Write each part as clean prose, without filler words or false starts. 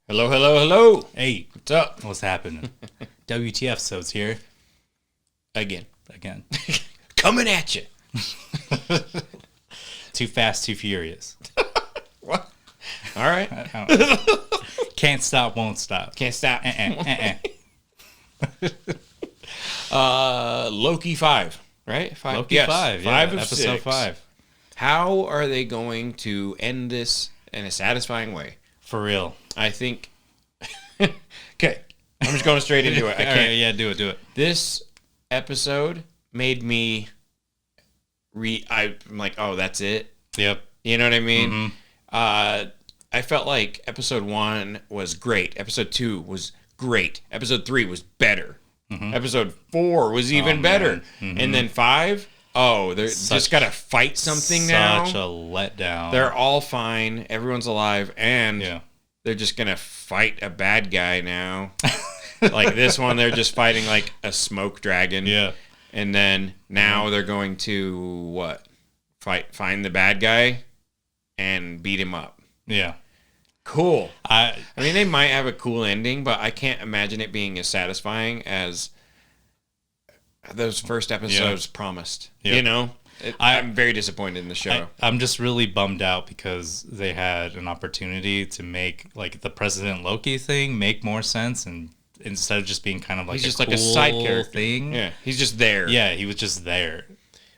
Hello, hello, hello. Hey, What's up? what's happening? WTFisodes here. Again. Coming at you. Too fast, too furious. What? All right. Can't stop, won't stop. Can't stop. Loki 5, right? 5. Loki Yes. 5. Yeah, 5 of episode 6. 5. How are they going to end this in a satisfying way? For real. I think... Okay. I'm just going straight into it. I can't. Right, yeah, do it. This episode made me... I'm like, oh, that's it? Yep. You know what I mean? Mm-hmm. I felt like episode 1 was great. Episode 2 was great. Episode 3 was better. Mm-hmm. Episode 4 was even better. Mm-hmm. And then 5, they're just got to fight something now. Such a letdown. They're all fine. Everyone's alive. And they're just going to fight a bad guy now. Like this one, they're just fighting like a smoke dragon. Yeah. And then now they're going to, find the bad guy and beat him up. Yeah. Cool. I mean, they might have a cool ending, but I can't imagine it being as satisfying as those first episodes promised. Yep. You know? I'm very disappointed in the show. I'm just really bummed out because they had an opportunity to make like the President Loki thing make more sense, and instead of just being kind of like he's just cool like a side character thing. Yeah, he's just there. Yeah, he was just there.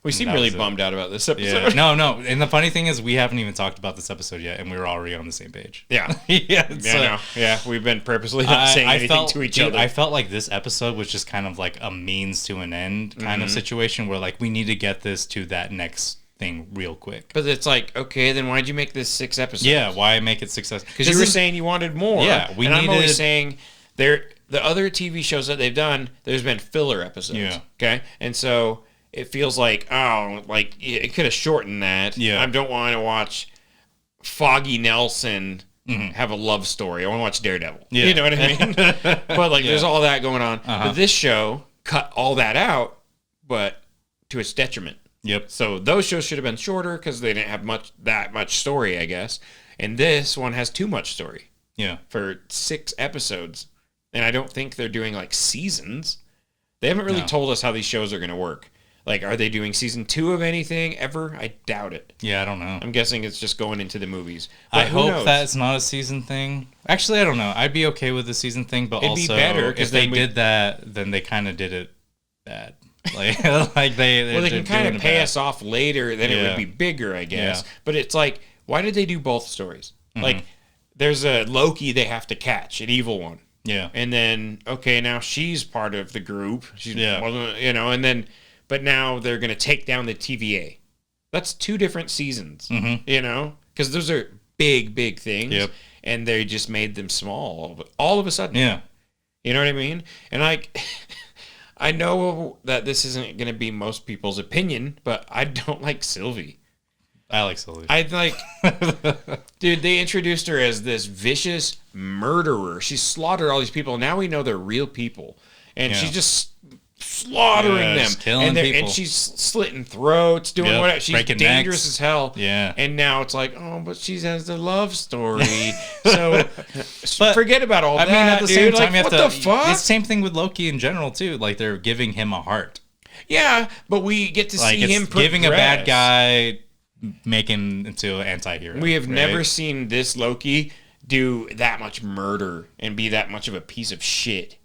We seem really bummed out about this episode. Yeah. No. And the funny thing is, we haven't even talked about this episode yet, and we were already on the same page. Yeah. No. Yeah, we've been purposely not saying anything to each other. I felt like this episode was just kind of like a means to an end kind of situation where like we need to get this to that next thing real quick. But it's like, okay, then why'd you make this 6 episodes? Yeah, why make it 6 episodes? Because you were saying you wanted more. Yeah, I'm always saying the other TV shows that they've done, there's been filler episodes. Yeah. Okay? And so it feels like, it could have shortened that. Yeah. I don't want to watch Foggy Nelson have a love story. I want to watch Daredevil. Yeah. You know what I mean? But there's all that going on. But this show cut all that out, but to its detriment. Yep. So those shows should have been shorter because they didn't have that much story, I guess. And this one has too much story. Yeah. For 6 episodes. And I don't think they're doing like seasons. They haven't really told us how these shows are going to work. Like, are they doing season 2 of anything ever? I doubt it. Yeah, I don't know. I'm guessing it's just going into the movies. But I hope that's not a season thing. Actually, I don't know. I'd be okay with the season thing, but it'd also be better if they did that, then they kind of did it bad. Like, they can kind of pay us off later, then it would be bigger, I guess. Yeah. But it's like, why did they do both stories? Mm-hmm. Like, there's a Loki they have to catch, an evil one. Yeah. And then, okay, now she's part of the group. And then, but now they're going to take down the TVA. That's 2 different seasons, because those are big, big things. Yep. And they just made them small all of a sudden. Yeah. You know what I mean? And I know that this isn't going to be most people's opinion, but I don't like Sylvie. I like Sylvie. Dude, they introduced her as this vicious murderer. She slaughtered all these people. Now we know they're real people. And she's just slaughtering them. Killing people. And she's slitting throats, doing whatever. She's breaking dangerous necks. as hell. Yeah. And now it's like, but she has a love story. So forget about all that. I mean, at the same time, what the fuck? It's the same thing with Loki in general, too. Like, they're giving him a heart. Yeah, but we get to see him progress. Giving a bad guy, making into an anti-hero. We have never seen this Loki do that much murder and be that much of a piece of shit.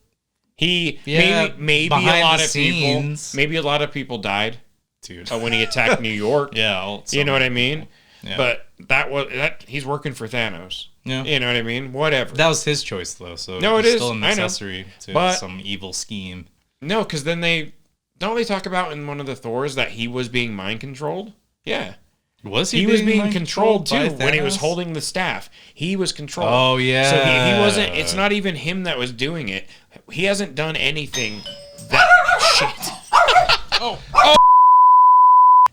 Maybe a lot of people died, dude, when he attacked New York. You know what I mean? Yeah. But he's working for Thanos. Yeah. You know what I mean? Whatever. That was his choice, though. So no, it is still an accessory to some evil scheme. No, because then they talk about in one of the Thors that he was being mind controlled. Yeah. Was he was being controlled too when he was holding the staff. He was controlled. Oh yeah. So he wasn't. It's not even him that was doing it. He hasn't done anything. That shit. Oh.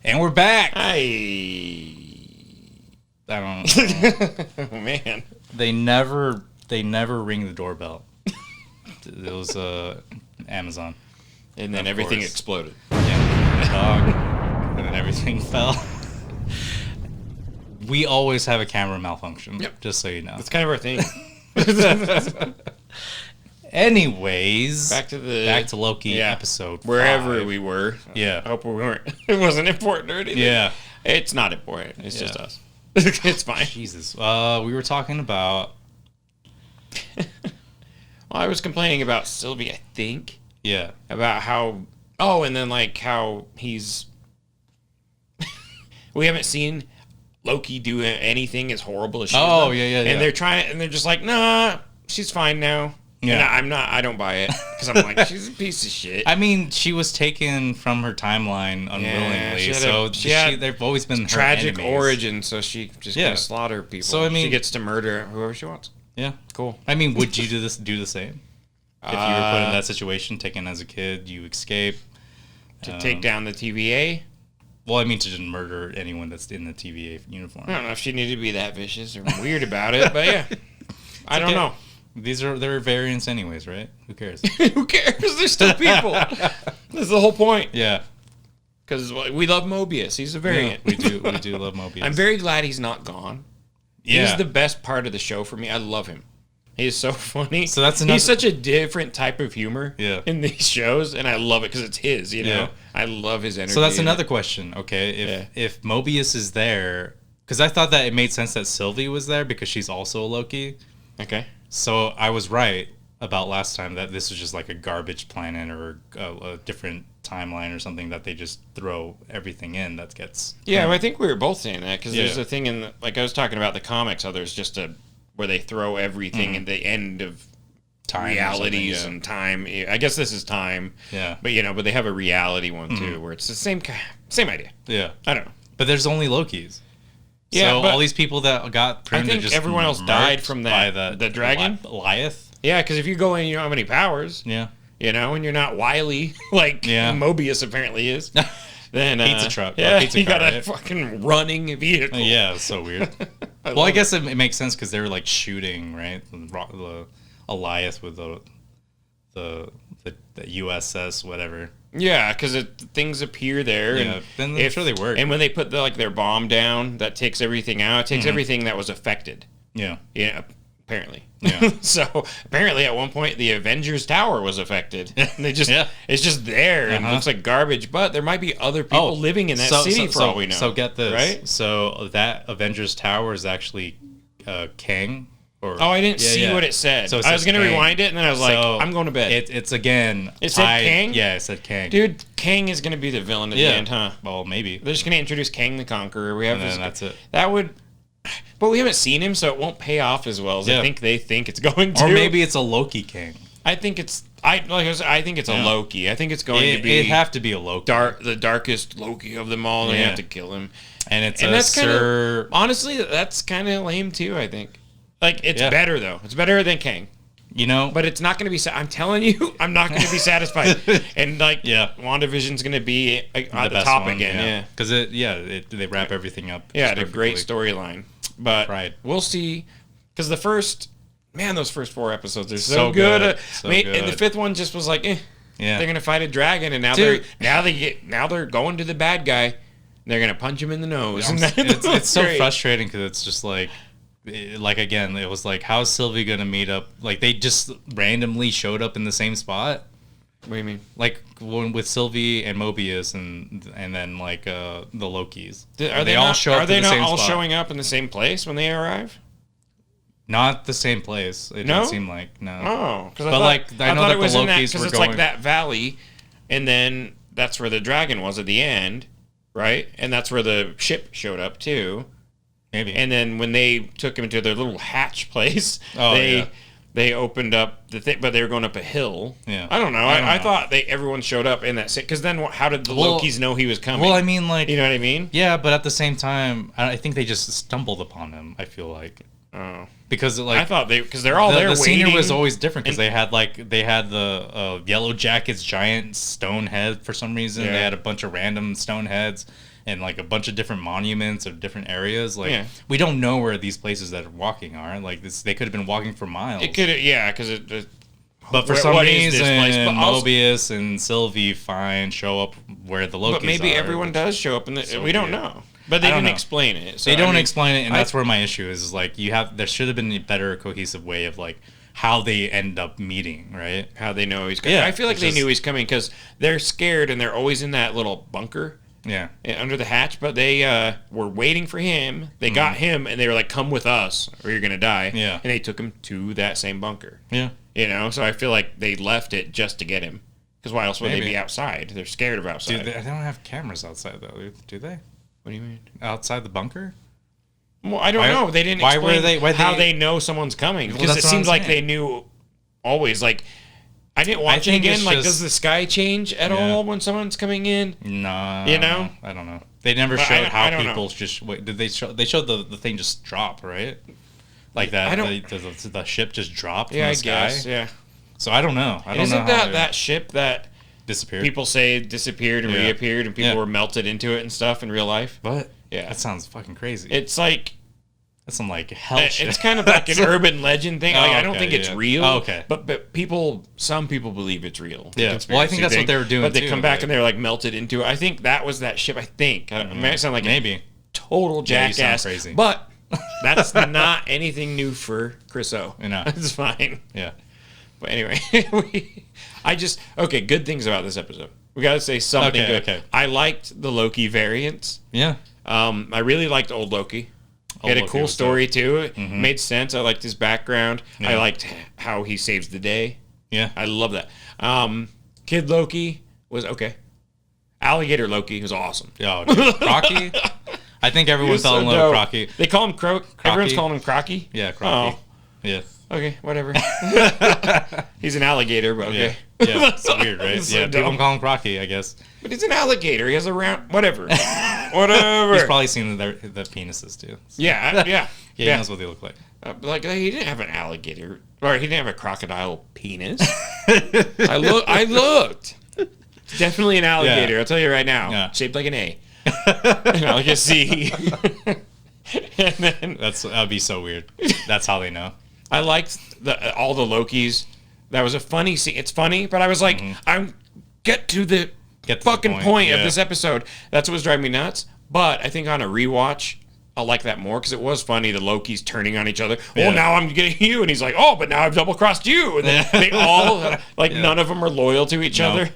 And we're back. I don't know. Oh man. They never ring the doorbell. It was Amazon. And then everything exploded. Yeah. Dog. And then everything fell. We always have a camera malfunction. Yep. Just so you know. That's kind of our thing. Anyways, back to Loki episode 5. Wherever we were. Yeah. I hope we weren't. It wasn't important or anything. Yeah. It's not important. It's just us. It's fine. Jesus. We were talking about... Well, I was complaining about Sylvie, I think. Yeah. About how... Oh, and then, like, how he's... We haven't seen Loki do anything as horrible as she Oh, done. yeah. And they're trying... And they're just like, nah, she's fine now. Yeah. And I don't buy it. Because I'm like, she's a piece of shit. I mean, she was taken from her timeline unwillingly, they've always been tragic her enemies. origin, so she just gonna slaughter people. So I mean, she gets to murder whoever she wants. Yeah, cool. I mean, would you do the same? If you were put in that situation, taken as a kid, you escape to take down the TVA. Well, I mean, to just murder anyone that's in the TVA uniform. I don't know if she needed to be that vicious or weird about it, but yeah, I don't know. They're variants anyways, right? Who cares? Who cares? They're still people. That's the whole point. Yeah. Because we love Mobius. He's a variant. Yeah, we do love Mobius. I'm very glad he's not gone. Yeah. He's the best part of the show for me. I love him. He is so funny. So he's such a different type of humor in these shows, and I love it because it's his, you know? Yeah. I love his energy. So that's another question, okay? If Mobius is there... Because I thought that it made sense that Sylvie was there because she's also a Loki. Okay. So I was right about last time that this is just like a garbage planet or a different timeline or something that they just throw everything in that gets... Yeah, well, I think we were both saying that because there's a thing in... like I was talking about the comics, how there's just where they throw everything at the end of time realities and time. I guess this is time. Yeah. But, but they have a reality one too where it's the same idea. Yeah. I don't know. But there's only Lokis. Yeah, so all these people that got pruned, I think just everyone else died from that. By the dragon? Goliath? Yeah, because if you go in, you don't have any powers. Yeah. And you're not wily like Mobius apparently is. Then pizza truck. Yeah, pizza you car, got a fucking running vehicle. Yeah, it's so weird. I guess it makes sense because they were like shooting, right? The Goliath with the USS, whatever. Yeah, because things appear there. Yeah, then I'm sure they work. And when they put their bomb down, that takes everything out. It takes everything that was affected. Yeah. Yeah, apparently. Yeah. So apparently at one point the Avengers Tower was affected. And they just it's just there and looks like garbage. But there might be other people living in that city for all we know. So get this. Right? So that Avengers Tower is actually Kang. I didn't see what it said. So I was going to rewind it, and then I was like, I'm going to bed. It's again... It said Kang? Yeah, it said Kang. Dude, Kang is going to be the villain at the end, huh? Well, maybe. They're just going to introduce Kang the Conqueror. We have and then that's it. That would... But we haven't seen him, so it won't pay off as well as I think they think it's going to. Or maybe it's a Loki Kang. I think it's... I think it's a Loki. I think it's going to be... It'd have to be a Loki. The darkest Loki of them all, and they have to kill him. And that's kinda, honestly, that's kind of lame, too, I think. Like, it's better, though. It's better than Kang. But it's not going to be... I'm telling you, I'm not going to be satisfied. And, like, WandaVision's going to be at the top one, again. Because, they wrap everything up. Yeah, it's a great storyline. But we'll see. Because those first 4 episodes are so good. And the 5th one just was like, they're going to fight a dragon, and now they're going to the bad guy. They're going to punch him in the nose. It's so frustrating because it's just like... again, it was like, how's Sylvie gonna meet up? Like, they just randomly showed up in the same spot. What do you mean? Like, with Sylvie and Mobius and then like the Lokis. Are they not showing up in the same place when they arrive? Not the same place. It didn't seem like no. Oh, because I know that the Lokis were it's going... like that valley, and then that's where the dragon was at the end, right? And that's where the ship showed up too. Maybe. And then when they took him to their little hatch place, they opened up the thing, but they were going up a hill. Yeah. I don't know. I thought everyone showed up in that because then how did the Lokis know he was coming? Well, I mean, like... You know what I mean? Yeah, but at the same time, I think they just stumbled upon him, I feel like. Oh. Because, like... I thought because they're all there waiting. The scenery was always different because they had the Yellow Jackets giant stone head for some reason. Yeah. They had a bunch of random stone heads. And like a bunch of different monuments of different areas. Like we don't know where these places that are walking are. Like they could have been walking for miles. It could, because but for some reason, Mobius and Sylvie show up where the Lokis are. But maybe everyone does show up, we don't know. But they didn't explain it. So, they don't explain it, and that's where my issue is like, there should have been a better cohesive way of like how they end up meeting, right? How they know he's coming. Yeah, I feel like they knew he's coming because they're scared and they're always in that little bunker. Yeah. Under the hatch, but they were waiting for him. They got him, and they were like, "Come with us, or you're gonna die." Yeah. And they took him to that same bunker. Yeah. You know, so I feel like they left it just to get him. Because why else would they be outside? They're scared of outside. Dude, they don't have cameras outside though, do they? What do you mean? Outside the bunker? Well, I don't know. They didn't explain how they know someone's coming. Because it seems like they knew always. Like, I didn't watch it again. Like, does the sky change at all when someone's coming in? No. You know? I don't know. They never showed how people just... Wait, did they show... They showed the thing just drop, right? Like that, the ship just dropped from the sky? Guess, yeah. So I don't know. Isn't that ship that... disappeared? People say disappeared and reappeared, and people were melted into it and stuff in real life. What? Yeah. That sounds fucking crazy. It's like... That's some like hell shit. It's kind of like an urban legend thing. Like, I don't think it's real. Oh, okay. But some people believe it's real. Yeah. Well, I think that's what they were doing. But they come back and they're like melted into it. I think that was that ship. I think. It might sound like maybe a total jackass. You sound crazy. But that's not anything new for Chris O. No, it's fine. Yeah. But anyway, good things about this episode. We got to say something good. Okay. I liked the Loki variants. Yeah. I really liked old Loki. He had a cool story, too. It made sense. I liked his background. Yeah. I liked how he saves the day. Yeah. I love that. Kid Loki was okay. Alligator Loki was awesome. Oh, dude. Crocky? I think everyone fell in love with Crocky. They call him Everyone's calling him Crocky? Yeah, Crocky. Oh. Yeah. Okay, whatever. He's an alligator, but okay. Yeah, it's weird, right? So people call him Crocky, I guess. But he's an alligator. He has a round... Whatever. Whatever. He's probably seen the penises, too. So. Yeah. He knows what they look like. Like, he didn't have an alligator. Or he didn't have a crocodile penis. I looked. It's definitely an alligator. I'll tell you right now. Yeah. Shaped like an A. Like a C. And then... That would be so weird. That's how they know. I liked all the Lokis. That was a funny scene. It's funny, but I was like, get to the fucking point of this episode. That's what was driving me nuts. But I think on a rewatch, I'll like that more because it was funny. The Lokis turning on each other. Yeah. Oh, now I'm getting you. And he's like, oh, but now I've double crossed you. And then they all, none of them are loyal to each other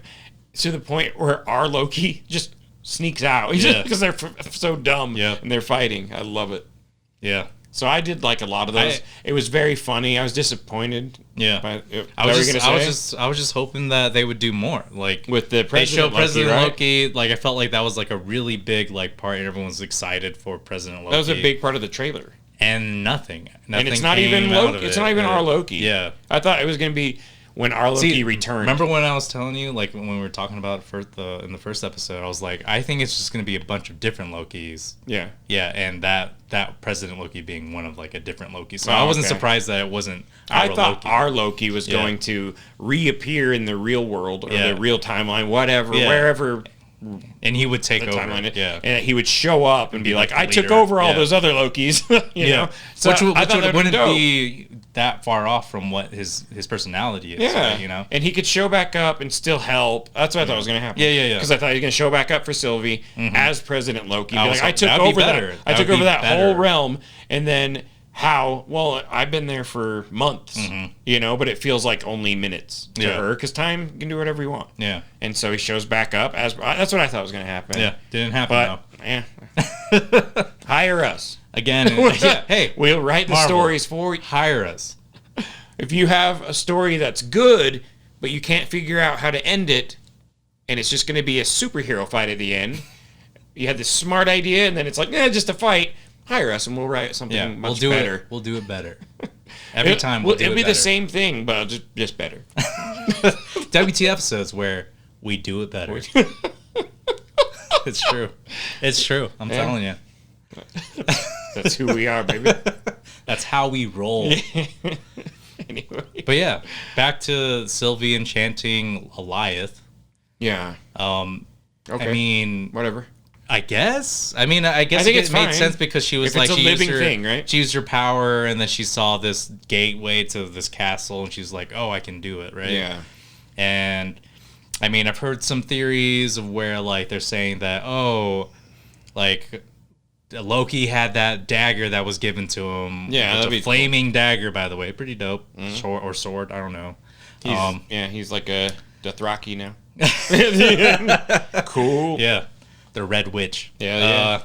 to the point where our Loki just sneaks out because they're so dumb and they're fighting. I love it. Yeah. So I did like a lot of those. It was very funny. I was disappointed. Yeah, I was just hoping that they would do more. Like with the President Loki, like I felt like that was like a really big part. And everyone was excited for President Loki. That was a big part of the trailer. And nothing and it's not even Loki. It's not even our Loki. Yeah, I thought it was going to be when our Loki returned. Remember when I was telling you, like when we were talking about in the first episode, I was like, I think it's just going to be a bunch of different Lokis. Yeah. Yeah, and that President Loki being one of like a different Loki. So I wasn't surprised that it wasn't I thought our Loki was going to reappear in the real world or the real timeline, whatever, wherever. And he would take over. And he would show up and be like, I took over all those other Lokis. you know? So which wouldn't be that far off from what his personality is. Yeah. Right, you know? And he could show back up and still help. That's what I thought was going to happen. Yeah. Because I thought he was going to show back up for Sylvie as President Loki. I took over that whole realm. And then I've been there for months, you know, but it feels like only minutes to her because time can do whatever you want. Yeah. And so he shows back up that's what I thought was going to happen. Yeah. Didn't happen though. Hire us. Again. Hey, we'll write the stories for you. Hire us. If you have a story that's good, but you can't figure out how to end it, and it's just going to be a superhero fight at the end, you had this smart idea, and then it's like, just a fight. Hire us, and we'll write something much better. We'll do it better. Every time we'll do it better. It'll be the same thing, but just better. WTFisodes where we do it better. It's true. It's true. I'm telling you. That's who we are, baby. That's how we roll. Anyway. But yeah, back to Sylvie enchanting Goliath. Yeah. Okay. I mean, whatever. I guess it made sense because she was like, she used her power, and then she saw this gateway to this castle, and she's like, oh, I can do it, right? Yeah. And I mean, I've heard some theories of where like they're saying that, oh, like Loki had that dagger that was given to him. Yeah, that'd be flaming dagger, by the way, pretty dope. Sword, I don't know. He's like a Dothraki now. Cool. Yeah, the Red Witch. Yeah.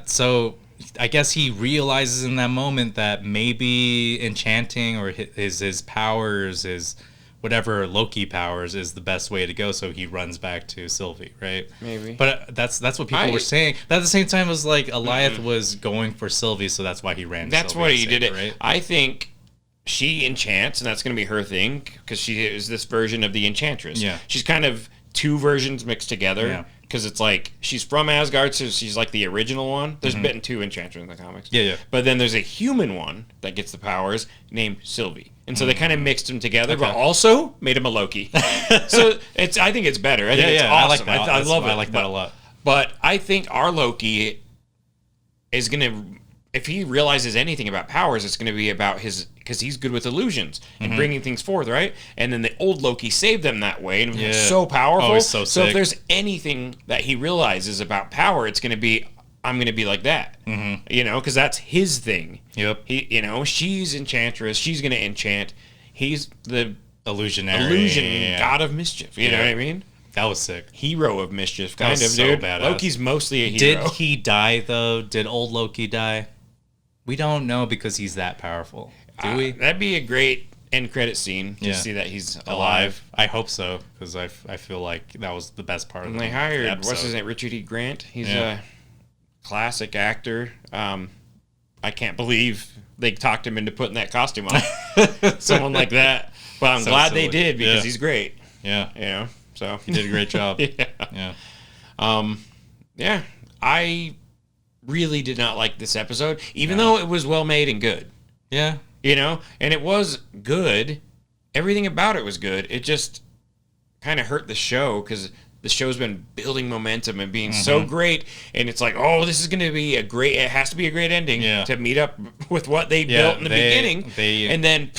So I guess he realizes in that moment that maybe enchanting or his powers, his whatever Loki powers, is the best way to go. So he runs back to Sylvie, right? Maybe. But that's what people were saying. But at the same time, it was like Eliath was going for Sylvie, so that's why he ran. That's Sylvie why he did it. Right? I think she enchants, and that's going to be her thing because she is this version of the Enchantress. Yeah. She's kind of two versions mixed together. Yeah. Because it's like, she's from Asgard, so she's like the original one. There's been two Enchantresses in the comics. Yeah. But then there's a human one that gets the powers named Sylvie. And so they kind of mixed them together, but also made him a Loki. So I think it's better. I think it's awesome. I like that. I love it. I like that a lot. But I think our Loki is going to, if he realizes anything about powers, it's going to be about because he's good with illusions and bringing things forth, right? And then the old Loki saved them that way and was so powerful. Oh, he's so sick. If there's anything that he realizes about power, it's going to be, I'm going to be like that, because that's his thing. Yep. She's Enchantress. She's going to enchant. He's the illusionary, god of mischief. You know what I mean? That was sick. Hero of mischief, kind of, so dude. Badass. Loki's mostly a hero. Did he die, though? Did old Loki die? We don't know because he's that powerful. Do we? That'd be a great end credit scene to see that he's alive. I hope so, because I feel like that was the best part of and the they hired, episode. what's his name, Richard E. Grant. He's a classic actor. I can't believe they talked him into putting that costume on. Someone like that. But I'm glad they did because he's great. Yeah. So he did a great job. Yeah. I really did not like this episode, even though it was well made and good. Yeah. And it was good. Everything about it was good. It just kind of hurt the show because the show's been building momentum and being so great. And it's like, oh, this is going to be it has to be a great ending to meet up with what they built in the beginning. And then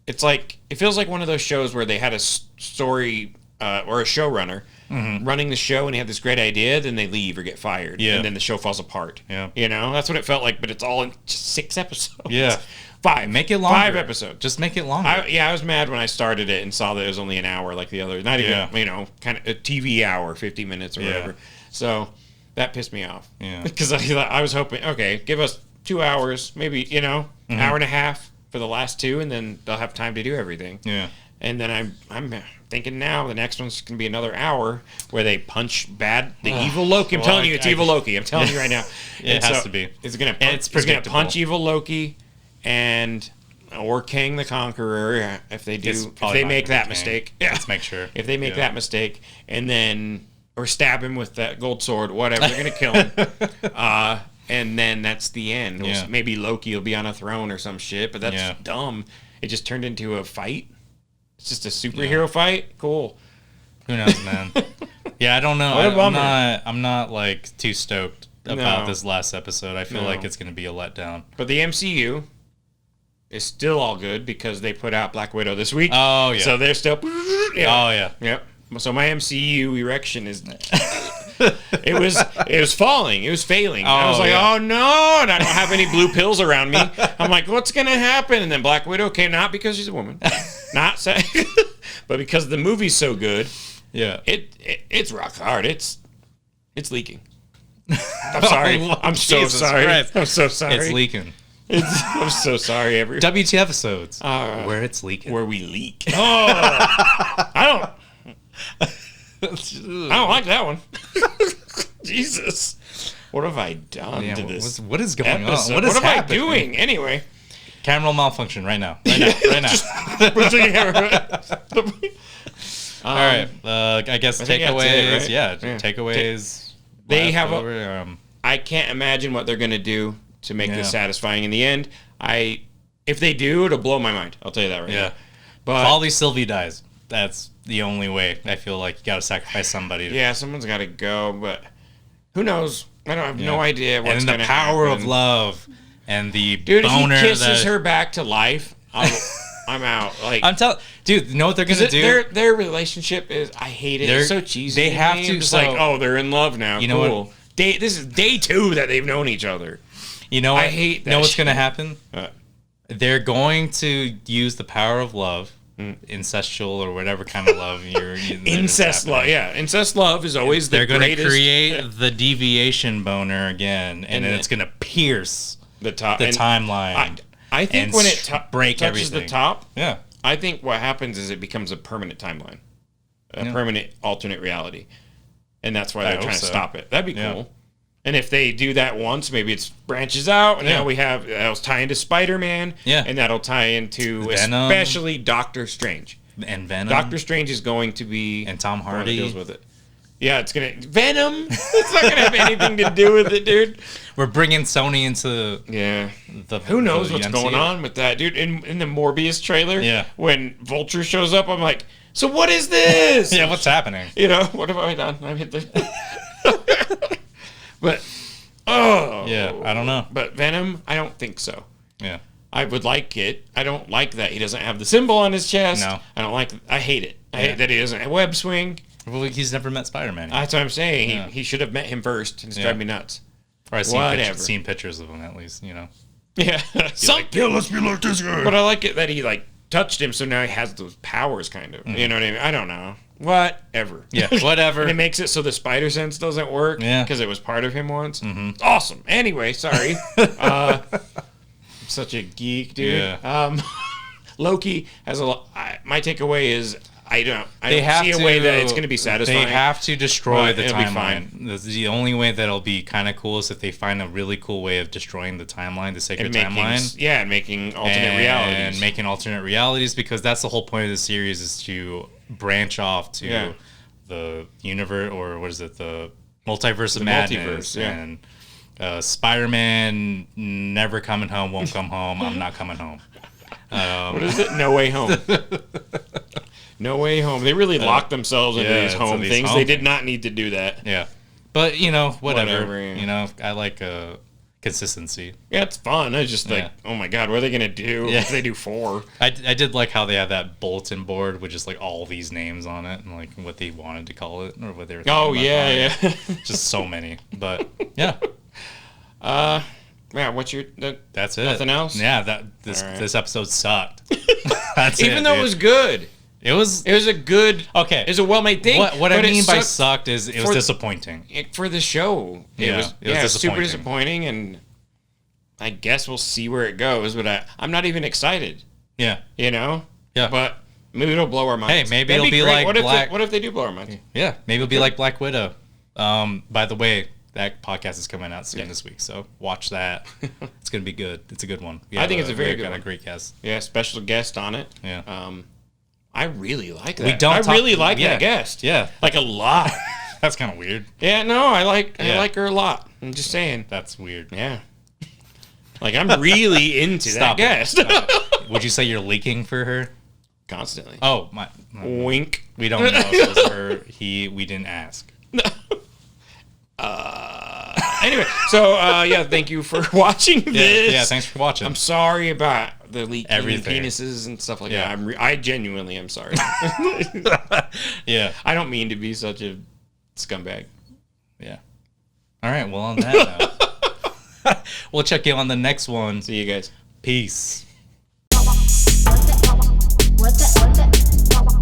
it's like, it feels like one of those shows where they had a story or a showrunner running the show and he had this great idea, then they leave or get fired. And then the show falls apart. That's what it felt like, but it's all in just 6 episodes. 5. Make it longer. 5 episodes. Just make it longer. I was mad when I started it and saw that it was only an hour like the other. Not even, kind of a TV hour, 50 minutes or whatever. So that pissed me off. Because I was hoping, okay, give us 2 hours, maybe, hour and a half for the last 2, and then they'll have time to do everything. And then I'm thinking now the next one's going to be another hour where they punch the evil Loki. I'm telling you, it's evil Loki. I'm telling you right now. It has to be. It's going to punch evil Loki or King the Conqueror if they make that mistake. Let's make sure. If they make that mistake, and then or stab him with that gold sword, whatever, they're going to kill him. And then that's the end. Maybe Loki will be on a throne or some shit, but that's dumb. It just turned into a fight. It's just a superhero fight. Cool. Who knows, man? I don't know. I'm not like too stoked about this last episode. I feel like it's going to be a letdown. But the MCU is still all good because they put out Black Widow this week. Oh yeah. So they're still. Yep. So my MCU erection is. It was falling. It was failing. I was like, oh no, and I don't have any blue pills around me. I'm like, what's gonna happen? And then Black Widow came, not because she's a woman, but because the movie's so good. Yeah. It's rock hard. It's leaking. I'm sorry. I'm so sorry. Christ. I'm so sorry. It's leaking. I'm so sorry, everyone. WTFisodes. Where it's leaking. Where we leak. Oh, I don't like that one. Jesus. What have I done to this? What is going episode? on? What am I doing? Anyway. Camera malfunction right now. Right now. All right. I guess takeaways. Right? Yeah, takeaways. They have I can't imagine what they're going to do to make this satisfying in the end. If they do, it'll blow my mind. I'll tell you that right now. But probably Sylvie dies. That's the only way. I feel like you got to sacrifice somebody. Yeah, someone's got to go, but who knows? I don't have no idea what's going to happen. And the power of love and the boner. If he kisses her back to life, I'm out. Like I'm telling, dude, you know what they're gonna do? Their relationship is. I hate it. It's so cheesy. They have to. Just like, oh, they're in love now. You know what? day 2 that they've known each other. You know what? I hate that. You know what's shit. gonna happen? They're going to use the power of love, incestual or whatever kind of love you're incest love. Yeah, incest love is always they're the going to greatest. create the deviation boner again, and then it's going to pierce the timeline. I think when it break touches everything. the top, Yeah. I think what happens is it becomes a permanent timeline, a permanent alternate reality, and that's why they're trying to stop it. That'd be cool. And if they do that once, maybe it branches out, and now we have that'll tie into Spider-Man, and that'll tie into Venom. Especially Doctor Strange. And Venom. Doctor Strange is going to be and Tom Hardy deals with it. Yeah, it's gonna Venom. It's not gonna have anything to do with it, dude. We're bringing Sony into who knows what's going on with that, dude? In the Morbius trailer, when Vulture shows up, I'm like, so what is this? What's happening? You know, what have I done? I've hit the. But I don't know. But Venom, I don't think so. Yeah, I would like it. I don't like that he doesn't have the symbol on his chest. No, I hate it. I hate that he doesn't have web swing. Well, he's never met Spider-Man. That's what I'm saying. He should have met him first. It's driving me nuts. Or I've seen pictures of him at least. You know. Yeah. Let's be like this guy. But I like it that he touched him, so now he has those powers, kind of. You know what I mean? I don't know. Whatever. Yeah, whatever. And it makes it so the spider sense doesn't work because it was part of him once. Awesome. Anyway, sorry. I'm such a geek, dude. Yeah. Loki has a lot. My takeaway is I don't see a way that it's going to be satisfying. They have to destroy the timeline. The only way that'll be kind of cool is if they find a really cool way of destroying the timeline, the sacred timeline. Yeah, and making alternate realities. And making alternate realities, because that's the whole point of the series, is to branch off to the universe, or what is it, the multiverse of madness. And Spider-Man never coming home, won't come home, I'm not coming home. What is it? No Way Home. No Way Home. They really locked themselves into these home things. They did not need to do that. Yeah. But, whatever. I like consistency. Yeah, it's fun. I just oh my God, what are they going to do if they do 4? I did like how they have that bulletin board with just all these names on it and what they wanted to call it or what they were thinking about. Just so many. But, yeah. Yeah, what's your... That's it. Nothing else? Yeah, this episode sucked. Even though it was good. It was a good... Okay. It was a well-made thing. What I mean by sucked is it was disappointing. For the show. It was super disappointing, and I guess we'll see where it goes, but I'm not even excited. Yeah. You know? Yeah. But maybe it'll blow our minds. Hey, maybe it'll be like what if they do blow our minds? Yeah, maybe it'll be like Black Widow. By the way, that podcast is coming out soon this week, so watch that. It's gonna be good. It's a good one. I think it's a very good kind one. of great cast. Yeah, special guest on it. Yeah. I really like that. I really like that guest. Yeah, like a lot. That's kind of weird. Yeah, no, I like her a lot. I'm just saying. That's weird. Yeah. Like I'm really into that guest. Would you say you're leaking for her? Constantly. Oh my. Wink. We don't know if it was her. We didn't ask. Anyway, so thank you for watching this. Yeah, thanks for watching. I'm sorry about the leaking Everything. penises and stuff like that. I genuinely am sorry. Yeah. I don't mean to be such a scumbag. Yeah. All right, well, on that note, we'll check you on the next one. See you guys. Peace. What's it?